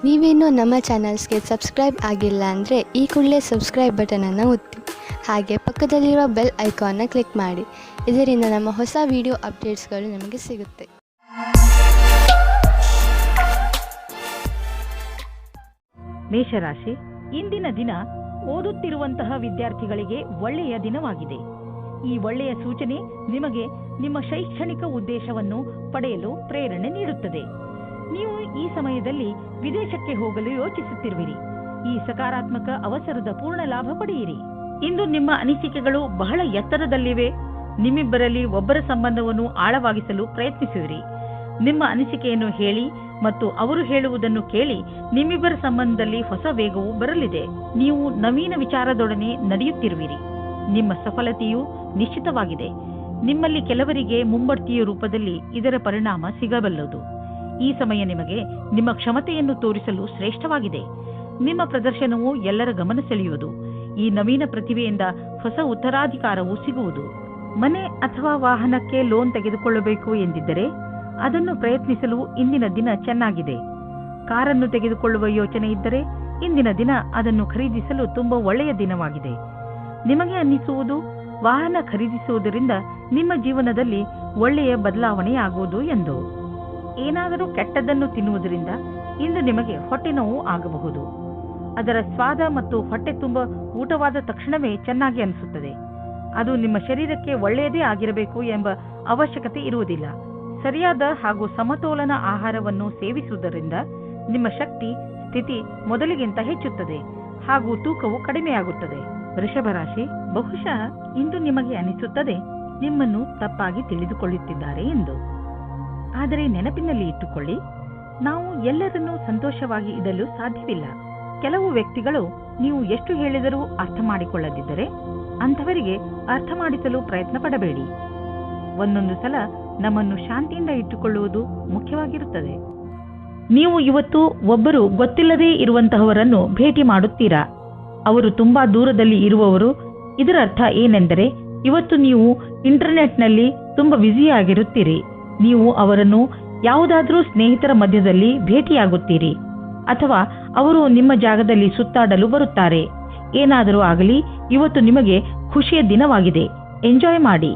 ನೀವೇನೂ ನಮ್ಮ ಚಾನಲ್ಸ್ಗೆ ಸಬ್ಸ್ಕ್ರೈಬ್ ಆಗಿಲ್ಲ ಅಂದರೆ ಈ ಕೂಡಲೇ ಸಬ್ಸ್ಕ್ರೈಬ್ ಬಟನನ್ನು ಒತ್ತಿ, ಹಾಗೆ ಪಕ್ಕದಲ್ಲಿರುವ ಬೆಲ್ ಐಕಾನ್ನ ಕ್ಲಿಕ್ ಮಾಡಿ. ಇದರಿಂದ ನಮ್ಮ ಹೊಸ ವಿಡಿಯೋ ಅಪ್ಡೇಟ್ಸ್ಗಳು ನಿಮಗೆ ಸಿಗುತ್ತೆ. ಮೇಷರಾಶಿ, ಇಂದಿನ ದಿನ ಓದುತ್ತಿರುವಂತಹ ವಿದ್ಯಾರ್ಥಿಗಳಿಗೆ ಒಳ್ಳೆಯ ದಿನವಾಗಿದೆ. ಈ ಒಳ್ಳೆಯ ಸೂಚನೆ ನಿಮಗೆ ನಿಮ್ಮ ಶೈಕ್ಷಣಿಕ ಉದ್ದೇಶವನ್ನು ಪಡೆಯಲು ಪ್ರೇರಣೆ ನೀಡುತ್ತದೆ. ನೀವು ಈ ಸಮಯದಲ್ಲಿ ವಿದೇಶಕ್ಕೆ ಹೋಗಲು ಯೋಚಿಸುತ್ತಿರುವಿರಿ. ಈ ಸಕಾರಾತ್ಮಕ ಅವಸರದ ಪೂರ್ಣ ಲಾಭ ಪಡೆಯಿರಿ. ಇಂದು ನಿಮ್ಮ ಅನಿಸಿಕೆಗಳು ಬಹಳ ಎತ್ತರದಲ್ಲಿವೆ. ನಿಮ್ಮಿಬ್ಬರಲ್ಲಿ ಒಬ್ಬರ ಸಂಬಂಧವನ್ನು ಆಳವಾಗಿಸಲು ಪ್ರಯತ್ನಿಸುವಿರಿ. ನಿಮ್ಮ ಅನಿಸಿಕೆಯನ್ನು ಹೇಳಿ ಮತ್ತು ಅವರು ಹೇಳುವುದನ್ನು ಕೇಳಿ ನಿಮ್ಮಿಬ್ಬರ ಸಂಬಂಧದಲ್ಲಿ ಹೊಸ ವೇಗವು ಬರಲಿದೆ. ನೀವು ನವೀನ ವಿಚಾರದೊಡನೆ ನಡೆಯುತ್ತಿರುವಿರಿ. ನಿಮ್ಮ ಸಫಲತೆಯು ನಿಶ್ಚಿತವಾಗಿದೆ. ನಿಮ್ಮಲ್ಲಿ ಕೆಲವರಿಗೆ ಮುಂಬಡ್ತಿಯ ರೂಪದಲ್ಲಿ ಇದರ ಪರಿಣಾಮ ಸಿಗಬಲ್ಲದು. ಈ ಸಮಯ ನಿಮಗೆ ನಿಮ್ಮ ಕ್ಷಮತೆಯನ್ನು ತೋರಿಸಲು ಶ್ರೇಷ್ಠವಾಗಿದೆ. ನಿಮ್ಮ ಪ್ರದರ್ಶನವು ಎಲ್ಲರ ಗಮನ ಸೆಳೆಯುವುದು. ಈ ನವೀನ ಪ್ರತಿಭೆಯಿಂದ ಹೊಸ ಉತ್ತರಾಧಿಕಾರವು ಸಿಗುವುದು. ಮನೆ ಅಥವಾ ವಾಹನಕ್ಕೆ ಲೋನ್ ತೆಗೆದುಕೊಳ್ಳಬೇಕು ಎಂದಿದ್ದರೆ ಅದನ್ನು ಪ್ರಯತ್ನಿಸಲು ಇಂದಿನ ದಿನ ಚೆನ್ನಾಗಿದೆ. ಕಾರನ್ನು ತೆಗೆದುಕೊಳ್ಳುವ ಯೋಚನೆ ಇದ್ದರೆ ಇಂದಿನ ದಿನ ಅದನ್ನು ಖರೀದಿಸಲು ತುಂಬಾ ಒಳ್ಳೆಯ ದಿನವಾಗಿದೆ. ನಿಮಗೆ ಅನ್ನಿಸುವುದು ವಾಹನ ಖರೀದಿಸುವುದರಿಂದ ನಿಮ್ಮ ಜೀವನದಲ್ಲಿ ಒಳ್ಳೆಯ ಬದಲಾವಣೆಯಾಗುವುದು ಎಂದು. ಏನಾದರೂ ಕೆಟ್ಟದ್ದನ್ನು ತಿನ್ನುವುದರಿಂದ ಇಂದು ನಿಮಗೆ ಹೊಟ್ಟೆ ನೋವು ಆಗಬಹುದು. ಅದರ ಸ್ವಾದ ಮತ್ತು ಹೊಟ್ಟೆ ತುಂಬ ಊಟವಾದ ತಕ್ಷಣವೇ ಚೆನ್ನಾಗಿ ಅನಿಸುತ್ತದೆ. ಅದು ನಿಮ್ಮ ಶರೀರಕ್ಕೆ ಒಳ್ಳೆಯದೇ ಆಗಿರಬೇಕು ಎಂಬ ಅವಶ್ಯಕತೆ ಇರುವುದಿಲ್ಲ. ಸರಿಯಾದ ಹಾಗೂ ಸಮತೋಲನ ಆಹಾರವನ್ನು ಸೇವಿಸುವುದರಿಂದ ನಿಮ್ಮ ಶಕ್ತಿ ಸ್ಥಿತಿ ಮೊದಲಿಗಿಂತ ಹೆಚ್ಚುತ್ತದೆ ಹಾಗೂ ತೂಕವು ಕಡಿಮೆಯಾಗುತ್ತದೆ. ವೃಷಭ ರಾಶಿ, ಬಹುಶಃ ಇಂದು ನಿಮಗೆ ಅನಿಸುತ್ತದೆ ನಿಮ್ಮನ್ನು ತಪ್ಪಾಗಿ ತಿಳಿದುಕೊಳ್ಳುತ್ತಿದ್ದಾರೆ ಎಂದು. ಆದರೆ ನೆನಪಿನಲ್ಲಿ ಇಟ್ಟುಕೊಳ್ಳಿ, ನಾವು ಎಲ್ಲರನ್ನೂ ಸಂತೋಷವಾಗಿ ಇಡಲು ಸಾಧ್ಯವಿಲ್ಲ. ಕೆಲವು ವ್ಯಕ್ತಿಗಳು ನೀವು ಎಷ್ಟು ಹೇಳಿದರೂ ಅರ್ಥ ಮಾಡಿಕೊಳ್ಳದಿದ್ದರೆ ಅಂಥವರಿಗೆ ಅರ್ಥ ಮಾಡಿಸಲು ಪ್ರಯತ್ನ ಪಡಬೇಡಿ. ಒಂದೊಂದು ಸಲ ನಮ್ಮನ್ನು ಶಾಂತಿಯಿಂದ ಇಟ್ಟುಕೊಳ್ಳುವುದು ಮುಖ್ಯವಾಗಿರುತ್ತದೆ. ನೀವು ಇವತ್ತು ಒಬ್ಬರು ಗೊತ್ತಿಲ್ಲದೇ ಇರುವಂತಹವರನ್ನು ಭೇಟಿ ಮಾಡುತ್ತೀರಾ. ಅವರು ತುಂಬಾ ದೂರದಲ್ಲಿ ಇರುವವರು. ಇದರ ಅರ್ಥ ಏನೆಂದರೆ ಇವತ್ತು ನೀವು ಇಂಟರ್ನೆಟ್ನಲ್ಲಿ ತುಂಬಾ ಬ್ಯುಸಿಯಾಗಿರುತ್ತೀರಿ. ನೀವು ಅವರನ್ನು ಯಾವುದಾದ್ರೂ ಸ್ನೇಹಿತರ ಮಧ್ಯದಲ್ಲಿ ಭೇಟಿಯಾಗುತ್ತೀರಿ ಅಥವಾ ಅವರು ನಿಮ್ಮ ಜಾಗದಲ್ಲಿ ಸುತ್ತಾಡಲು ಬರುತ್ತಾರೆ. ಏನಾದರೂ ಆಗಲಿ, ಇವತ್ತು ನಿಮಗೆ ಖುಷಿಯ ದಿನವಾಗಿದೆ. ಎಂಜಾಯ್ ಮಾಡಿ.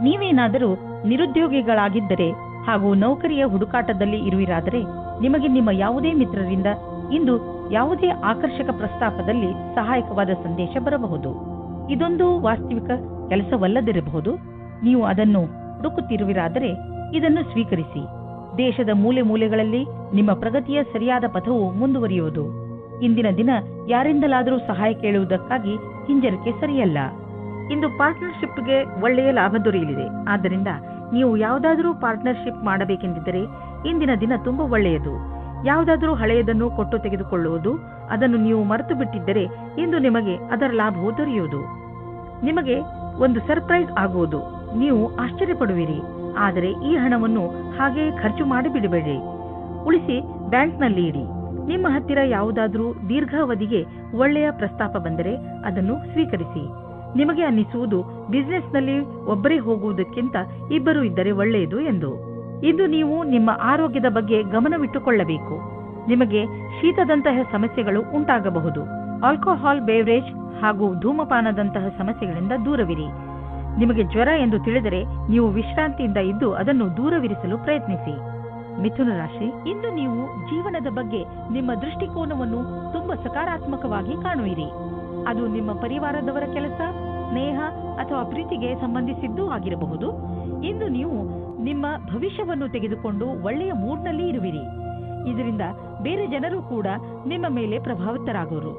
ನೀವೇನಾದರೂ ನಿರುದ್ಯೋಗಿಗಳಾಗಿದ್ದರೆ ಹಾಗೂ ನೌಕರಿಯ ಹುಡುಕಾಟದಲ್ಲಿ ಇರುವಿರಾದರೆ ನಿಮಗೆ ನಿಮ್ಮ ಯಾವುದೇ ಮಿತ್ರರಿಂದ ಇಂದು ಯಾವುದೇ ಆಕರ್ಷಕ ಪ್ರಸ್ತಾಪದಲ್ಲಿ ಸಹಾಯಕವಾದ ಸಂದೇಶ ಬರಬಹುದು. ಇದೊಂದು ವಾಸ್ತವಿಕ ಕೆಲಸವಲ್ಲದಿರಬಹುದು. ನೀವು ಅದನ್ನು ಹುಡುಕುತ್ತಿರುವಿರಾದರೆ ಇದನ್ನು ಸ್ವೀಕರಿಸಿ. ದೇಶದ ಮೂಲೆ ಮೂಲೆಗಳಲ್ಲಿ ನಿಮ್ಮ ಪ್ರಗತಿಯ ಸರಿಯಾದ ಪಥವು ಮುಂದುವರಿಯುವುದು. ಇಂದಿನ ದಿನ ಯಾರಿಂದಲಾದರೂ ಸಹಾಯ ಕೇಳುವುದಕ್ಕಾಗಿ ಹಿಂಜರಿಕೆ ಸರಿಯಲ್ಲ. ಇಂದು ಪಾರ್ಟ್ನರ್ಶಿಪ್ಗೆ ಒಳ್ಳೆಯ ಲಾಭ ದೊರೆಯಲಿದೆ. ಆದ್ದರಿಂದ ನೀವು ಯಾವುದಾದರೂ ಪಾರ್ಟ್ನರ್ಶಿಪ್ ಮಾಡಬೇಕೆಂದಿದ್ದರೆ ಇಂದಿನ ದಿನ ತುಂಬಾ ಒಳ್ಳೆಯದು. ಯಾವುದಾದರೂ ಹಳೆಯದನ್ನು ಕೊಟ್ಟು ತೆಗೆದುಕೊಳ್ಳುವುದು, ಅದನ್ನು ನೀವು ಮರೆತು ಬಿಟ್ಟಿದ್ದರೆ ಇಂದು ನಿಮಗೆ ಅದರ ಲಾಭವು ದೊರೆಯುವುದು. ನಿಮಗೆ ಒಂದು ಸರ್ಪ್ರೈಸ್ ಆಗುವುದು. ನೀವು ಆಶ್ಚರ್ಯಪಡುವಿರಿ. ಆದರೆ ಈ ಹಣವನ್ನು ಹಾಗೆಯೇ ಖರ್ಚು ಮಾಡಿಬಿಡಬೇಡಿ. ಉಳಿಸಿ ಬ್ಯಾಂಕ್ನಲ್ಲಿ ಇಡಿ. ನಿಮ್ಮ ಹತ್ತಿರ ಯಾವುದಾದರೂ ದೀರ್ಘಾವಧಿಗೆ ಒಳ್ಳೆಯ ಪ್ರಸ್ತಾಪ ಬಂದರೆ ಅದನ್ನು ಸ್ವೀಕರಿಸಿ. ನಿಮಗೆ ಅನ್ನಿಸುವುದು ಬಿಸಿನೆಸ್ನಲ್ಲಿ ಒಬ್ಬರೇ ಹೋಗುವುದಕ್ಕಿಂತ ಇಬ್ಬರು ಇದ್ದರೆ ಒಳ್ಳೆಯದು ಎಂದು. ಇಂದು ನೀವು ನಿಮ್ಮ ಆರೋಗ್ಯದ ಬಗ್ಗೆ ಗಮನವಿಟ್ಟುಕೊಳ್ಳಬೇಕು. ನಿಮಗೆ ಶೀತದಂತಹ ಸಮಸ್ಯೆಗಳು ಉಂಟಾಗಬಹುದು. ಆಲ್ಕೋಹಾಲ್ ಬೇವರೇಜ್ ಹಾಗೂ ಧೂಮಪಾನದಂತಹ ಸಮಸ್ಯೆಗಳಿಂದ ದೂರವಿರಿ. ನಿಮಗೆ ಜ್ವರ ಎಂದು ತಿಳಿದರೆ ನೀವು ವಿಶ್ರಾಂತಿಯಿಂದ ಇದ್ದು ಅದನ್ನು ದೂರವಿರಿಸಲು ಪ್ರಯತ್ನಿಸಿ. ಮಿಥುನ ರಾಶಿ, ಇಂದು ನೀವು ಜೀವನದ ಬಗ್ಗೆ ನಿಮ್ಮ ದೃಷ್ಟಿಕೋನವನ್ನು ತುಂಬಾ ಸಕಾರಾತ್ಮಕವಾಗಿ ಕಾಣುವಿರಿ. ಅದು ನಿಮ್ಮ ಪರಿವಾರದವರ ಕೆಲಸ, ಸ್ನೇಹ ಅಥವಾ ಪ್ರೀತಿಗೆ ಸಂಬಂಧಿಸಿದ್ದೂ ಆಗಿರಬಹುದು. ಇಂದು ನೀವು ನಿಮ್ಮ ಭವಿಷ್ಯವನ್ನು ತೆಗೆದುಕೊಂಡು ಒಳ್ಳೆಯ ಮೂಡ್ನಲ್ಲಿ ಇರುವಿರಿ. ಇದರಿಂದ ಬೇರೆ ಜನರು ಕೂಡ ನಿಮ್ಮ ಮೇಲೆ ಪ್ರಭಾವಿತರಾಗುವರು.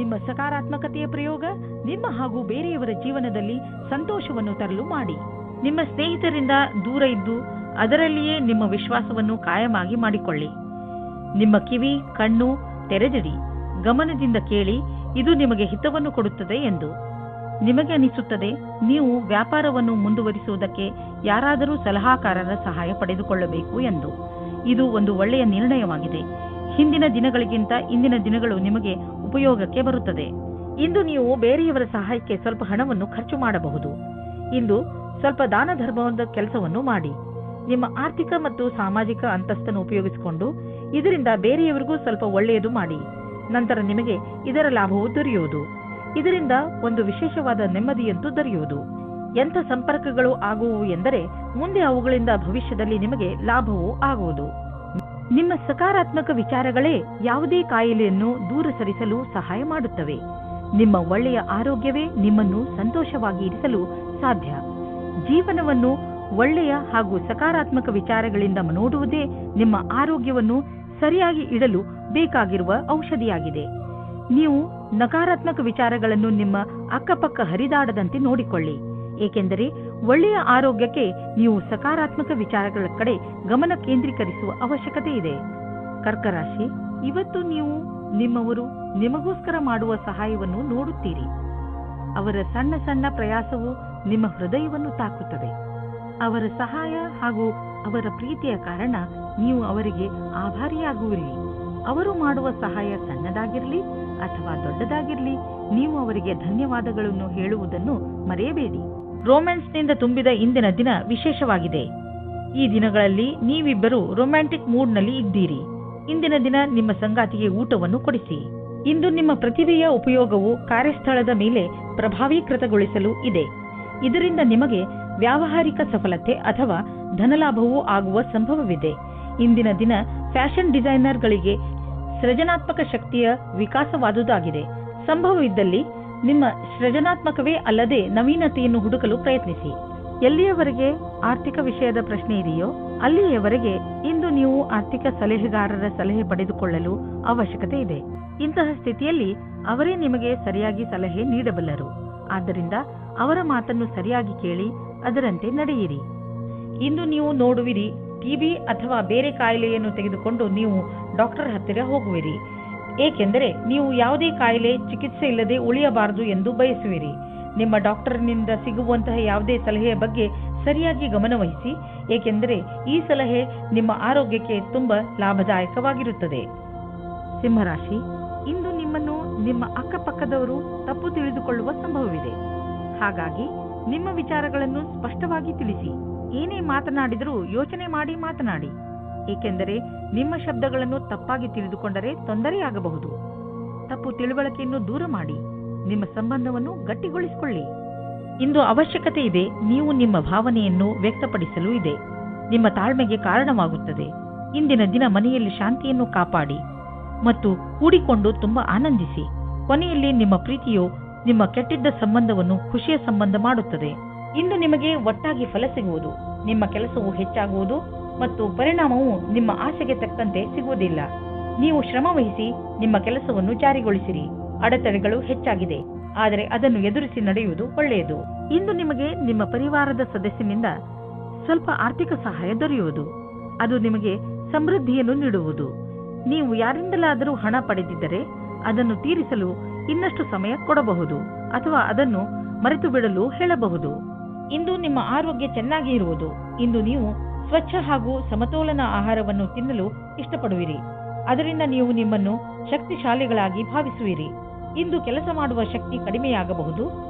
ನಿಮ್ಮ ಸಕಾರಾತ್ಮಕತೆಯ ಪ್ರಯೋಗ ನಿಮ್ಮ ಹಾಗೂ ಬೇರೆಯವರ ಜೀವನದಲ್ಲಿ ಸಂತೋಷವನ್ನು ತರಲು ಮಾಡಿ. ನಿಮ್ಮ ಸ್ನೇಹಿತರಿಂದ ದೂರ ಇದ್ದು ಅದರಲ್ಲಿಯೇ ನಿಮ್ಮ ವಿಶ್ವಾಸವನ್ನು ಕಾಯಮಾಗಿ ಮಾಡಿಕೊಳ್ಳಿ. ನಿಮ್ಮ ಕಿವಿ ಕಣ್ಣು ತೆರೆದಿಡಿ. ಗಮನದಿಂದ ಕೇಳಿ. ಇದು ನಿಮಗೆ ಹಿತವನ್ನು ಕೊಡುತ್ತದೆ ಎಂದು. ನಿಮಗೆ ಅನಿಸುತ್ತದೆ ನೀವು ವ್ಯಾಪಾರವನ್ನು ಮುಂದುವರಿಸುವುದಕ್ಕೆ ಯಾರಾದರೂ ಸಲಹಾಕಾರರ ಸಹಾಯ ಪಡೆದುಕೊಳ್ಳಬೇಕು ಎಂದು. ಇದು ಒಂದು ಒಳ್ಳೆಯ ನಿರ್ಣಯವಾಗಿದೆ. ಹಿಂದಿನ ದಿನಗಳಿಗಿಂತ ಇಂದಿನ ದಿನಗಳು ನಿಮಗೆ ಉಪಯೋಗಕ್ಕೆ ಬರುತ್ತದೆ. ಇಂದು ನೀವು ಬೇರೆಯವರ ಸಹಾಯಕ್ಕೆ ಸ್ವಲ್ಪ ಹಣವನ್ನು ಖರ್ಚು ಮಾಡಬಹುದು. ಇಂದು ಸ್ವಲ್ಪ ದಾನ ಧರ್ಮದ ಕೆಲಸವನ್ನು ಮಾಡಿ. ನಿಮ್ಮ ಆರ್ಥಿಕ ಮತ್ತು ಸಾಮಾಜಿಕ ಅಂತಸ್ತನ್ನು ಉಪಯೋಗಿಸಿಕೊಂಡು ಇದರಿಂದ ಬೇರೆಯವರಿಗೂ ಸ್ವಲ್ಪ ಒಳ್ಳೆಯದು ಮಾಡಿ. ನಂತರ ನಿಮಗೆ ಇದರ ಲಾಭವು ದೊರೆಯುವುದು. ಇದರಿಂದ ಒಂದು ವಿಶೇಷವಾದ ನೆಮ್ಮದಿಯಂತೂ ದೊರೆಯುವುದು. ಎಂಥ ಸಂಪರ್ಕಗಳು ಆಗುವು ಎಂದರೆ ಮುಂದೆ ಅವುಗಳಿಂದ ಭವಿಷ್ಯದಲ್ಲಿ ನಿಮಗೆ ಲಾಭವೂ ಆಗುವುದು. ನಿಮ್ಮ ಸಕಾರಾತ್ಮಕ ವಿಚಾರಗಳೇ ಯಾವುದೇ ಕಾಯಿಲೆಯನ್ನು ದೂರ ಸರಿಸಲು ಸಹಾಯ ಮಾಡುತ್ತವೆ. ನಿಮ್ಮ ಒಳ್ಳೆಯ ಆರೋಗ್ಯವೇ ನಿಮ್ಮನ್ನು ಸಂತೋಷವಾಗಿ ಇರಿಸಲು ಸಾಧ್ಯ. ಜೀವನವನ್ನು ಒಳ್ಳೆಯ ಹಾಗೂ ಸಕಾರಾತ್ಮಕ ವಿಚಾರಗಳಿಂದ ನೋಡುವುದೇ ನಿಮ್ಮ ಆರೋಗ್ಯವನ್ನು ಸರಿಯಾಗಿ ಇಡಲು ಬೇಕಾಗಿರುವ ಔಷಧಿಯಾಗಿದೆ. ನೀವು ನಕಾರಾತ್ಮಕ ವಿಚಾರಗಳನ್ನು ನಿಮ್ಮ ಅಕ್ಕಪಕ್ಕ ಹರಿದಾಡದಂತೆ ನೋಡಿಕೊಳ್ಳಿ. ಏಕೆಂದರೆ ಒಳ್ಳೆಯ ಆರೋಗ್ಯಕ್ಕೆ ನೀವು ಸಕಾರಾತ್ಮಕ ವಿಚಾರಗಳ ಕಡೆ ಗಮನ ಕೇಂದ್ರೀಕರಿಸುವ ಅವಶ್ಯಕತೆ ಇದೆ. ಕರ್ಕರಾಶಿ, ಇವತ್ತು ನೀವು ನಿಮ್ಮವರು ನಿಮಗೋಸ್ಕರ ಮಾಡುವ ಸಹಾಯವನ್ನು ನೋಡುತ್ತೀರಿ. ಅವರ ಸಣ್ಣ ಸಣ್ಣ ಪ್ರಯಾಸವು ನಿಮ್ಮ ಹೃದಯವನ್ನು ತಾಕುತ್ತದೆ. ಅವರ ಸಹಾಯ ಹಾಗೂ ಅವರ ಪ್ರೀತಿಯ ಕಾರಣ ನೀವು ಅವರಿಗೆ ಆಭಾರಿಯಾಗುವಿರಿ. ಅವರು ಮಾಡುವ ಸಹಾಯ ಸಣ್ಣದಾಗಿರಲಿ ಅಥವಾ ದೊಡ್ಡದಾಗಿರಲಿ, ನೀವು ಅವರಿಗೆ ಧನ್ಯವಾದಗಳನ್ನು ಹೇಳುವುದನ್ನು ಮರೆಯಬೇಡಿ. ರೊಮ್ಯಾನ್ಸ್ನಿಂದ ತುಂಬಿದ ಇಂದಿನ ದಿನ ವಿಶೇಷವಾಗಿದೆ. ಈ ದಿನಗಳಲ್ಲಿ ನೀವಿಬ್ಬರು ರೊಮ್ಯಾಂಟಿಕ್ ಮೂಡ್ನಲ್ಲಿ ಇದ್ದೀರಿ. ಇಂದಿನ ದಿನ ನಿಮ್ಮ ಸಂಗಾತಿಗೆ ಊಟವನ್ನು ಕೊಡಿಸಿ. ಇಂದು ನಿಮ್ಮ ಪ್ರತಿಭೆಯ ಉಪಯೋಗವು ಕಾರ್ಯಸ್ಥಳದ ಮೇಲೆ ಪ್ರಭಾವೀಕೃತಗೊಳಿಸಲು ಇದೆ. ಇದರಿಂದ ನಿಮಗೆ ವ್ಯಾವಹಾರಿಕ ಸಫಲತೆ ಅಥವಾ ಧನಲಾಭವೂ ಆಗುವ ಸಂಭವವಿದೆ. ಇಂದಿನ ದಿನ ಫ್ಯಾಷನ್ ಡಿಸೈನರ್ಗಳಿಗೆ ಸೃಜನಾತ್ಮಕ ಶಕ್ತಿಯ ವಿಕಾಸವಾದುದಾಗಿದೆ. ಸಂಭವವಿದ್ದಲ್ಲಿ ನಿಮ್ಮ ಸೃಜನಾತ್ಮಕವೇ ಅಲ್ಲದೆ ನವೀನತೆಯನ್ನು ಹುಡುಕಲು ಪ್ರಯತ್ನಿಸಿ. ಎಲ್ಲಿಯವರೆಗೆ ಆರ್ಥಿಕ ವಿಷಯದ ಪ್ರಶ್ನೆ ಇದೆಯೋ ಅಲ್ಲಿಯವರೆಗೆ ಇಂದು ನೀವು ಆರ್ಥಿಕ ಸಲಹೆಗಾರರ ಸಲಹೆ ಪಡೆದುಕೊಳ್ಳಲು ಅವಶ್ಯಕತೆ ಇದೆ. ಇಂತಹ ಸ್ಥಿತಿಯಲ್ಲಿ ಅವರೇ ನಿಮಗೆ ಸರಿಯಾಗಿ ಸಲಹೆ ನೀಡಬಲ್ಲರು. ಆದ್ದರಿಂದ ಅವರ ಮಾತನ್ನು ಸರಿಯಾಗಿ ಕೇಳಿ ಅದರಂತೆ ನಡೆಯಿರಿ. ಇಂದು ನೀವು ನೋಡುವಿರಿ, ಟಿಬಿ ಅಥವಾ ಬೇರೆ ಕಾಯಿಲೆಯನ್ನು ತೆಗೆದುಕೊಂಡು ನೀವು ಡಾಕ್ಟರ್ ಹತ್ತಿರ ಹೋಗುವಿರಿ. ಏಕೆಂದರೆ ನೀವು ಯಾವುದೇ ಕಾಯಿಲೆ ಚಿಕಿತ್ಸೆ ಇಲ್ಲದೆ ಉಳಿಯಬಾರದು ಎಂದು ಬಯಸುವಿರಿ. ನಿಮ್ಮ ಡಾಕ್ಟರ್ನಿಂದ ಸಿಗುವಂತಹ ಯಾವುದೇ ಸಲಹೆಯ ಬಗ್ಗೆ ಸರಿಯಾಗಿ ಗಮನವಹಿಸಿ, ಏಕೆಂದರೆ ಈ ಸಲಹೆ ನಿಮ್ಮ ಆರೋಗ್ಯಕ್ಕೆ ತುಂಬಾ ಲಾಭದಾಯಕವಾಗಿರುತ್ತದೆ. ಸಿಂಹರಾಶಿ, ಇಂದು ನಿಮ್ಮನ್ನು ನಿಮ್ಮ ಅಕ್ಕಪಕ್ಕದವರು ತಪ್ಪು ತಿಳಿದುಕೊಳ್ಳುವ ಸಂಭವವಿದೆ. ಹಾಗಾಗಿ ನಿಮ್ಮ ವಿಚಾರಗಳನ್ನು ಸ್ಪಷ್ಟವಾಗಿ ತಿಳಿಸಿ. ಏನೇ ಮಾತನಾಡಿದರೂ ಯೋಚನೆ ಮಾಡಿ ಮಾತನಾಡಿ. ಏಕೆಂದರೆ ನಿಮ್ಮ ಶಬ್ದಗಳನ್ನು ತಪ್ಪಾಗಿ ತಿಳಿದುಕೊಂಡರೆ ತೊಂದರೆಯಾಗಬಹುದು. ತಪ್ಪು ತಿಳುವಳಿಕೆಯನ್ನು ದೂರ ಮಾಡಿ ನಿಮ್ಮ ಸಂಬಂಧವನ್ನು ಗಟ್ಟಿಗೊಳಿಸಿಕೊಳ್ಳಿ. ಇಂದು ಅವಶ್ಯಕತೆ ಇದೆ. ನೀವು ನಿಮ್ಮ ಭಾವನೆಯನ್ನು ವ್ಯಕ್ತಪಡಿಸಲು ಇದೆ. ನಿಮ್ಮ ತಾಳ್ಮೆಗೆ ಕಾರಣವಾಗುತ್ತದೆ. ಇಂದಿನ ದಿನ ಮನೆಯಲ್ಲಿ ಶಾಂತಿಯನ್ನು ಕಾಪಾಡಿ ಮತ್ತು ಕೂಡಿಕೊಂಡು ತುಂಬಾ ಆನಂದಿಸಿ. ಕೊನೆಯಲ್ಲಿ ನಿಮ್ಮ ಪ್ರೀತಿಯು ನಿಮ್ಮ ಕೆಟ್ಟಿದ್ದ ಸಂಬಂಧವನ್ನು ಖುಷಿಯ ಸಂಬಂಧ ಮಾಡುತ್ತದೆ. ಇಂದು ನಿಮಗೆ ಒಟ್ಟಾಗಿ ಫಲ ಸಿಗುವುದು. ನಿಮ್ಮ ಕೆಲಸವು ಹೆಚ್ಚಾಗುವುದು ಮತ್ತು ಪರಿಣಾಮವು ನಿಮ್ಮ ಆಸೆಗೆ ತಕ್ಕಂತೆ ಸಿಗುವುದಿಲ್ಲ. ನೀವು ಶ್ರಮ ವಹಿಸಿ ನಿಮ್ಮ ಕೆಲಸವನ್ನು ಜಾರಿಗೊಳಿಸಿರಿ. ಅಡೆತಡೆಗಳು ಹೆಚ್ಚಾಗಿದೆ, ಆದರೆ ಅದನ್ನು ಎದುರಿಸಿ ನಡೆಯುವುದು ಒಳ್ಳೆಯದು. ಇಂದು ನಿಮಗೆ ನಿಮ್ಮ ಪರಿವಾರದ ಸದಸ್ಯನಿಂದ ಸ್ವಲ್ಪ ಆರ್ಥಿಕ ಸಹಾಯ ದೊರೆಯುವುದು. ಅದು ನಿಮಗೆ ಸಮೃದ್ಧಿಯನ್ನು ನೀಡುವುದು. ನೀವು ಯಾರಿಂದಲಾದರೂ ಹಣ ಪಡೆದಿದ್ದರೆ ಅದನ್ನು ತೀರಿಸಲು ಇನ್ನಷ್ಟು ಸಮಯ ಕೊಡಬಹುದು ಅಥವಾ ಅದನ್ನು ಮರೆತು ಬಿಡಲು ಹೇಳಬಹುದು. ಇಂದು ನಿಮ್ಮ ಆರೋಗ್ಯ ಚೆನ್ನಾಗಿ ಇರುವುದು. ಇಂದು ನೀವು ಸ್ವಚ್ಛ ಹಾಗೂ ಸಮತೋಲನ ಆಹಾರವನ್ನು ತಿನ್ನಲು ಇಷ್ಟಪಡುವಿರಿ. ಅದರಿಂದ ನೀವು ನಿಮ್ಮನ್ನು ಶಕ್ತಿಶಾಲಿಗಳಾಗಿ ಭಾವಿಸುವಿರಿ. ಇಂದು ಕೆಲಸ ಮಾಡುವ ಶಕ್ತಿ ಕಡಿಮೆಯಾಗಬಹುದು.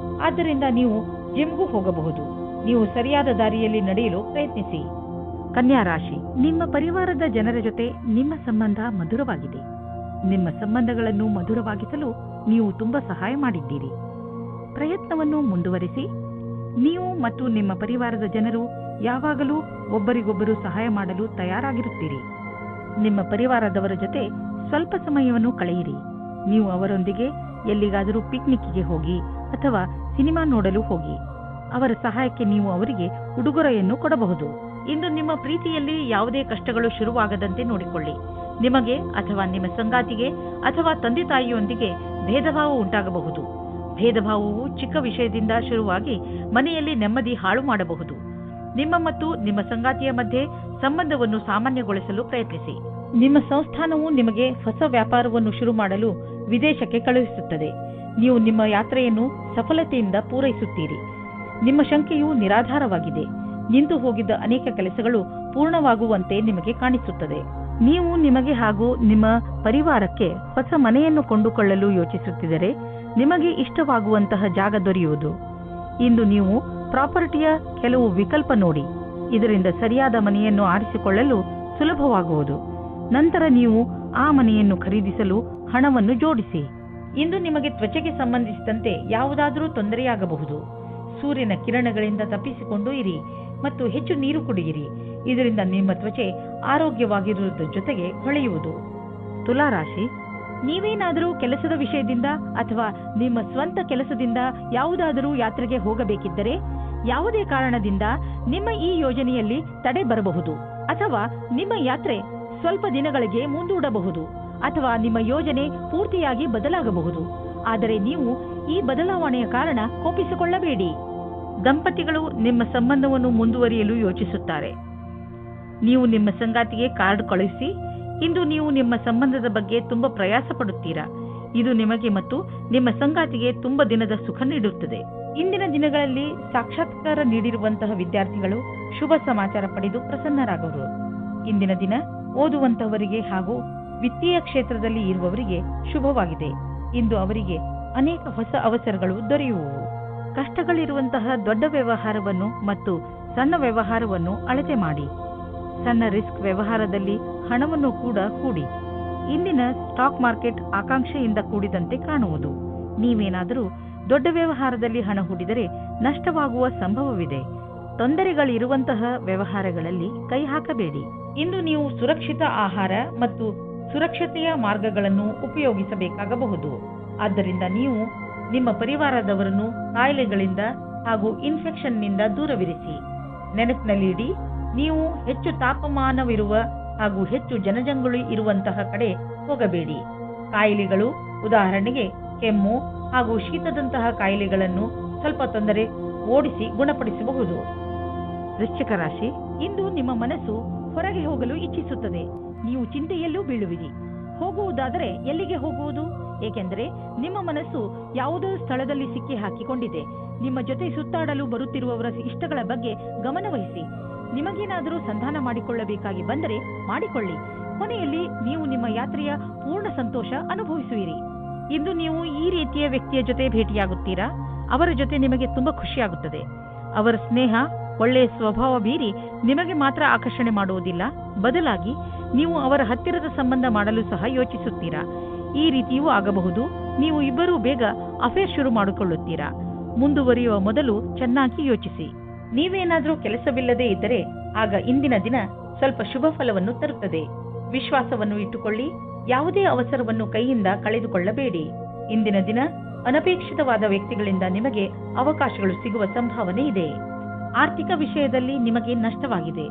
ಆದ್ದರಿಂದ ನೀವು ಜಿಮ್ಗೂ ಹೋಗಬಹುದು. ನೀವು ಸರಿಯಾದ ದಾರಿಯಲ್ಲಿ ನಡೆಯಲು ಪ್ರಯತ್ನಿಸಿ. ಕನ್ಯಾ ರಾಶಿ, ನಿಮ್ಮ ಪರಿವಾರದ ಜನರ ಜೊತೆ ನಿಮ್ಮ ಸಂಬಂಧ ಮಧುರವಾಗಿದೆ. ನಿಮ್ಮ ಸಂಬಂಧಗಳನ್ನು ಮಧುರವಾಗಿಸಲು ನೀವು ತುಂಬಾ ಸಹಾಯ ಮಾಡಿದ್ದೀರಿ. ಪ್ರಯತ್ನವನ್ನು ಮುಂದುವರಿಸಿ. ನೀವು ಮತ್ತು ನಿಮ್ಮ ಪರಿವಾರದ ಜನರು ಯಾವಾಗಲೂ ಒಬ್ಬರಿಗೊಬ್ಬರು ಸಹಾಯ ಮಾಡಲು ತಯಾರಾಗಿರುತ್ತೀರಿ. ನಿಮ್ಮ ಪರಿವಾರದವರ ಜೊತೆ ಸ್ವಲ್ಪ ಸಮಯವನ್ನು ಕಳೆಯಿರಿ. ನೀವು ಅವರೊಂದಿಗೆ ಎಲ್ಲಿಗಾದರೂ ಪಿಕ್ನಿಕ್ಗೆ ಹೋಗಿ ಅಥವಾ ಸಿನಿಮಾ ನೋಡಲು ಹೋಗಿ. ಅವರ ಸಹಾಯಕ್ಕೆ ನೀವು ಅವರಿಗೆ ಉಡುಗೊರೆಯನ್ನು ಕೊಡಬಹುದು. ಇಂದು ನಿಮ್ಮ ಪ್ರೀತಿಯಲ್ಲಿ ಯಾವುದೇ ಕಷ್ಟಗಳು ಶುರುವಾಗದಂತೆ ನೋಡಿಕೊಳ್ಳಿ. ನಿಮಗೆ ಅಥವಾ ನಿಮ್ಮ ಸಂಗಾತಿಗೆ ಅಥವಾ ತಂದೆ ತಾಯಿಯೊಂದಿಗೆ ಭೇದಭಾವ ಉಂಟಾಗಬಹುದು. ಭೇದಭಾವವು ಚಿಕ್ಕ ವಿಷಯದಿಂದ ಶುರುವಾಗಿ ಮನೆಯಲ್ಲಿ ನೆಮ್ಮದಿ ಹಾಳು ಮಾಡಬಹುದು. ನಿಮ್ಮ ಮತ್ತು ನಿಮ್ಮ ಸಂಗಾತಿಯ ಮಧ್ಯೆ ಸಂಬಂಧವನ್ನು ಸಾಮಾನ್ಯಗೊಳಿಸಲು ಪ್ರಯತ್ನಿಸಿ. ನಿಮ್ಮ ಸಂಸ್ಥಾನವು ನಿಮಗೆ ಹೊಸ ವ್ಯಾಪಾರವನ್ನು ಶುರು ಮಾಡಲು ವಿದೇಶಕ್ಕೆ ಕಳುಹಿಸುತ್ತದೆ. ನೀವು ನಿಮ್ಮ ಯಾತ್ರೆಯನ್ನು ಸಫಲತೆಯಿಂದ ಪೂರೈಸುತ್ತೀರಿ. ನಿಮ್ಮ ಶಂಕೆಯು ನಿರಾಧಾರವಾಗಿದೆ. ನಿಂತು ಹೋಗಿದ್ದ ಅನೇಕ ಕೆಲಸಗಳು ಪೂರ್ಣವಾಗುವಂತೆ ನಿಮಗೆ ಕಾಣಿಸುತ್ತದೆ. ನೀವು ನಿಮಗೆ ಹಾಗೂ ನಿಮ್ಮ ಪರಿವಾರಕ್ಕೆ ಹೊಸ ಮನೆಯನ್ನು ಕೊಂಡುಕೊಳ್ಳಲು ಯೋಚಿಸುತ್ತಿದ್ದರೆ ನಿಮಗೆ ಇಷ್ಟವಾಗುವಂತಹ ಜಾಗ ದೊರೆಯುವುದು. ಇಂದು ನೀವು ಪ್ರಾಪರ್ಟಿಯ ಕೆಲವು ವಿಕಲ್ಪ ನೋಡಿ. ಇದರಿಂದ ಸರಿಯಾದ ಮನೆಯನ್ನು ಆರಿಸಿಕೊಳ್ಳಲು ಸುಲಭವಾಗುವುದು. ನಂತರ ನೀವು ಆ ಮನೆಯನ್ನು ಖರೀದಿಸಲು ಹಣವನ್ನು ಜೋಡಿಸಿ. ಇಂದು ನಿಮಗೆ ತ್ವಚೆಗೆ ಸಂಬಂಧಿಸಿದಂತೆ ಯಾವುದಾದರೂ ತೊಂದರೆಯಾಗಬಹುದು. ಸೂರ್ಯನ ಕಿರಣಗಳಿಂದ ತಪ್ಪಿಸಿಕೊಂಡು ಇರಿ ಮತ್ತು ಹೆಚ್ಚು ನೀರು ಕುಡಿಯಿರಿ. ಇದರಿಂದ ನಿಮ್ಮ ತ್ವಚೆ ಆರೋಗ್ಯವಾಗಿರುವುದರ ಜೊತೆಗೆ ಹೊಳೆಯುವುದು. ತುಲಾರಾಶಿ, ನೀವೇನಾದರೂ ಕೆಲಸದ ವಿಷಯದಿಂದ ಅಥವಾ ನಿಮ್ಮ ಸ್ವಂತ ಕೆಲಸದಿಂದ ಯಾವುದಾದರೂ ಯಾತ್ರೆಗೆ ಹೋಗಬೇಕಿದ್ದರೆ ಯಾವುದೇ ಕಾರಣದಿಂದ ನಿಮ್ಮ ಈ ಯೋಜನೆಯಲ್ಲಿ ತಡೆ ಬರಬಹುದು ಅಥವಾ ನಿಮ್ಮ ಯಾತ್ರೆ ಸ್ವಲ್ಪ ದಿನಗಳಿಗೆ ಮುಂದೂಡಬಹುದು ಅಥವಾ ನಿಮ್ಮ ಯೋಜನೆ ಪೂರ್ತಿಯಾಗಿ ಬದಲಾಗಬಹುದು. ಆದರೆ ನೀವು ಈ ಬದಲಾವಣೆಯ ಕಾರಣ ಕೋಪಿಸಿಕೊಳ್ಳಬೇಡಿ. ದಂಪತಿಗಳು ನಿಮ್ಮ ಸಂಬಂಧವನ್ನು ಮುಂದುವರಿಯಲು ಯೋಚಿಸುತ್ತಾರೆ. ನೀವು ನಿಮ್ಮ ಸಂಗಾತಿಗೆ ಕಾರ್ಡ್ ಕಳುಹಿಸಿ. ಇಂದು ನೀವು ನಿಮ್ಮ ಸಂಬಂಧದ ಬಗ್ಗೆ ತುಂಬಾ ಪ್ರಯಾಸ ಪಡುತ್ತೀರಾ. ಇದು ನಿಮಗೆ ಮತ್ತು ನಿಮ್ಮ ಸಂಗಾತಿಗೆ ತುಂಬಾ ದಿನದ ಸುಖ ನೀಡುತ್ತದೆ. ಇಂದಿನ ದಿನಗಳಲ್ಲಿ ಸಾಕ್ಷಾತ್ಕಾರ ನೀಡಿರುವಂತಹ ವಿದ್ಯಾರ್ಥಿಗಳು ಶುಭ ಸಮಾಚಾರ ಪಡೆದು ಪ್ರಸನ್ನರಾಗುವರು. ಇಂದಿನ ದಿನ ಓದುವಂತಹವರಿಗೆ ಹಾಗೂ ವಿತ್ತೀಯ ಕ್ಷೇತ್ರದಲ್ಲಿ ಇರುವವರಿಗೆ ಶುಭವಾಗಿದೆ. ಇಂದು ಅವರಿಗೆ ಅನೇಕ ಹೊಸ ಅವಸರಗಳು ದೊರೆಯುವವು. ಕಷ್ಟಗಳಿರುವಂತಹ ದೊಡ್ಡ ವ್ಯವಹಾರವನ್ನು ಮತ್ತು ಸಣ್ಣ ವ್ಯವಹಾರವನ್ನು ಅಳತೆ ಮಾಡಿ. ಸಣ್ಣ ರಿಸ್ಕ್ ವ್ಯವಹಾರದಲ್ಲಿ ಹಣವನ್ನು ಕೂಡ ಕೂಡಿ. ಇಂದಿನ ಸ್ಟಾಕ್ ಮಾರ್ಕೆಟ್ ಆಕಾಂಕ್ಷೆಯಿಂದ ಕೂಡಿದಂತೆ ಕಾಣುವುದು. ನೀವೇನಾದರೂ ದೊಡ್ಡ ವ್ಯವಹಾರದಲ್ಲಿ ಹಣ ಹೂಡಿದರೆ ನಷ್ಟವಾಗುವ ಸಂಭವವಿದೆ. ತೊಂದರೆಗಳಿರುವಂತಹ ವ್ಯವಹಾರಗಳಲ್ಲಿ ಕೈ ಹಾಕಬೇಡಿ. ಇಂದು ನೀವು ಸುರಕ್ಷಿತ ಆಹಾರ ಮತ್ತು ಸುರಕ್ಷತೆಯ ಮಾರ್ಗಗಳನ್ನು ಉಪಯೋಗಿಸಬೇಕಾಗಬಹುದು. ಆದ್ದರಿಂದ ನೀವು ನಿಮ್ಮ ಪರಿವಾರದವರನ್ನು ಕಾಯಿಲೆಗಳಿಂದ ಹಾಗೂ ಇನ್ಫೆಕ್ಷನ್ನಿಂದ ದೂರವಿರಿಸಿ. ನೆನಪಿನಲ್ಲಿಡಿ, ನೀವು ಹೆಚ್ಚು ತಾಪಮಾನವಿರುವ ಹಾಗೂ ಹೆಚ್ಚು ಜನಜಂಗುಳಿ ಇರುವಂತಹ ಕಡೆ ಹೋಗಬೇಡಿ. ಕಾಯಿಲೆಗಳು, ಉದಾಹರಣೆಗೆ ಕೆಮ್ಮು ಹಾಗೂ ಶೀತದಂತಹ ಕಾಯಿಲೆಗಳನ್ನು ಸ್ವಲ್ಪ ತೊಂದರೆ ಓಡಿಸಿ ಗುಣಪಡಿಸಬಹುದು. ವೃಶ್ಚಿಕ ರಾಶಿ, ಇಂದು ನಿಮ್ಮ ಮನಸ್ಸು ಹೊರಗೆ ಹೋಗಲು ಇಚ್ಛಿಸುತ್ತದೆ. ನೀವು ಚಿಂತೆಯಲ್ಲೂ ಬೀಳುವಿರಿ. ಹೋಗುವುದಾದರೆ ಎಲ್ಲಿಗೆ ಹೋಗುವುದು? ಏಕೆಂದರೆ ನಿಮ್ಮ ಮನಸ್ಸು ಯಾವುದೋ ಸ್ಥಳದಲ್ಲಿ ಸಿಕ್ಕಿ ಹಾಕಿಕೊಂಡಿದೆ. ನಿಮ್ಮ ಜೊತೆ ಸುತ್ತಾಡಲು ಬರುತ್ತಿರುವವರ ಇಷ್ಟಗಳ ಬಗ್ಗೆ ಗಮನವಹಿಸಿ. ನಿಮಗೇನಾದರೂ ಸಂಧಾನ ಮಾಡಿಕೊಳ್ಳಬೇಕಾಗಿ ಬಂದರೆ ಮಾಡಿಕೊಳ್ಳಿ. ಕೊನೆಯಲ್ಲಿ ನೀವು ನಿಮ್ಮ ಯಾತ್ರೆಯ ಪೂರ್ಣ ಸಂತೋಷ ಅನುಭವಿಸುವಿರಿ. ಇಂದು ನೀವು ಈ ರೀತಿಯ ವ್ಯಕ್ತಿಯ ಜೊತೆ ಭೇಟಿಯಾಗುತ್ತೀರಾ. ಅವರ ಜೊತೆ ನಿಮಗೆ ತುಂಬಾ ಖುಷಿಯಾಗುತ್ತದೆ. ಅವರ ಸ್ನೇಹ, ಒಳ್ಳೆಯ ಸ್ವಭಾವ ಬೀರಿ ನಿಮಗೆ ಮಾತ್ರ ಆಕರ್ಷಣೆ ಮಾಡುವುದಿಲ್ಲ, ಬದಲಾಗಿ ನೀವು ಅವರ ಹತ್ತಿರದ ಸಂಬಂಧ ಮಾಡಲು ಸಹ ಯೋಚಿಸುತ್ತೀರಾ. ಈ ರೀತಿಯೂ ಆಗಬಹುದು. ನೀವು ಇಬ್ಬರೂ ಬೇಗ ಅಫೇರ್ ಶುರು ಮಾಡಿಕೊಳ್ಳುತ್ತೀರಾ. ಮುಂದುವರಿಯುವ ಮೊದಲು ಚೆನ್ನಾಗಿ ಯೋಚಿಸಿ. ನೀವೇನಾದರೂ ಕೆಲಸವಿಲ್ಲದೆ ಇದ್ದರೆ ಆಗ ಇಂದಿನ ದಿನ ಸ್ವಲ್ಪ ಶುಭ ಫಲವನ್ನು ತರುತ್ತದೆ. ವಿಶ್ವಾಸವನ್ನು ಇಟ್ಟುಕೊಳ್ಳಿ. ಯಾವುದೇ ಅವಸರವನ್ನು ಕೈಯಿಂದ ಕಳೆದುಕೊಳ್ಳಬೇಡಿ. ಇಂದಿನ ದಿನ ಅನಪೇಕ್ಷಿತವಾದ ವ್ಯಕ್ತಿಗಳಿಂದ ನಿಮಗೆ ಅವಕಾಶಗಳು ಸಿಗುವ ಸಂಭಾವನೆ ಇದೆ. ಆರ್ಥಿಕ ವಿಷಯದಲ್ಲಿ ನಿಮಗೆ ನಷ್ಟವಾಗಿದೆ.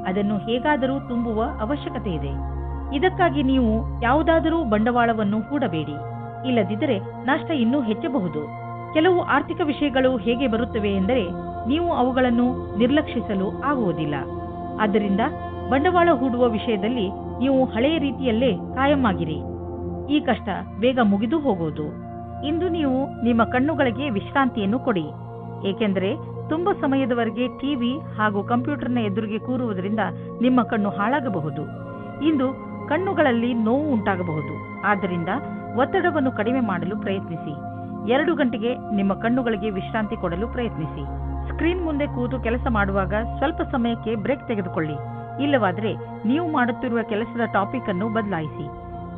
ಅದನ್ನು ಹೇಗಾದರೂ ತುಂಬುವ ಅವಶ್ಯಕತೆ ಇದೆ. ಇದಕ್ಕಾಗಿ ನೀವು ಯಾವುದಾದರೂ ಬಂಡವಾಳವನ್ನು ಹೂಡಬೇಡಿ. ಇಲ್ಲದಿದ್ದರೆ ನಷ್ಟ ಇನ್ನೂ ಹೆಚ್ಚಬಹುದು. ಕೆಲವು ಆರ್ಥಿಕ ವಿಷಯಗಳು ಹೇಗೆ ಬರುತ್ತವೆ ಎಂದರೆ ನೀವು ಅವುಗಳನ್ನು ನಿರ್ಲಕ್ಷಿಸಲು ಆಗುವುದಿಲ್ಲ. ಆದ್ದರಿಂದ ಬಂಡವಾಳ ಹೂಡುವ ವಿಷಯದಲ್ಲಿ ನೀವು ಹಳೆಯ ರೀತಿಯಲ್ಲೇ ಕಾಯಂ ಆಗಿರಿ. ಈ ಕಷ್ಟ ಬೇಗ ಮುಗಿದು ಹೋಗುವುದು. ಇಂದು ನೀವು ನಿಮ್ಮ ಕಣ್ಣುಗಳಿಗೆ ವಿಶ್ರಾಂತಿಯನ್ನು ಕೊಡಿ. ಏಕೆಂದರೆ ತುಂಬಾ ಸಮಯದವರೆಗೆ ಟಿವಿ ಹಾಗೂ ಕಂಪ್ಯೂಟರ್ನ ಎದುರಿಗೆ ಕೂರುವುದರಿಂದ ನಿಮ್ಮ ಕಣ್ಣು ಹಾಳಾಗಬಹುದು. ಇಂದು ಕಣ್ಣುಗಳಲ್ಲಿ ನೋವು ಉಂಟಾಗಬಹುದು. ಆದ್ದರಿಂದ ಒತ್ತಡವನ್ನು ಕಡಿಮೆ ಮಾಡಲು ಪ್ರಯತ್ನಿಸಿ. 2 ಗಂಟೆಗೆ ನಿಮ್ಮ ಕಣ್ಣುಗಳಿಗೆ ವಿಶ್ರಾಂತಿ ಕೊಡಲು ಪ್ರಯತ್ನಿಸಿ. ಸ್ಕ್ರೀನ್ ಮುಂದೆ ಕೂತು ಕೆಲಸ ಮಾಡುವಾಗ ಸ್ವಲ್ಪ ಸಮಯಕ್ಕೆ ಬ್ರೇಕ್ ತೆಗೆದುಕೊಳ್ಳಿ. ಇಲ್ಲವಾದರೆ ನೀವು ಮಾಡುತ್ತಿರುವ ಕೆಲಸದ ಟಾಪಿಕ್ ಅನ್ನು ಬದಲಾಯಿಸಿ.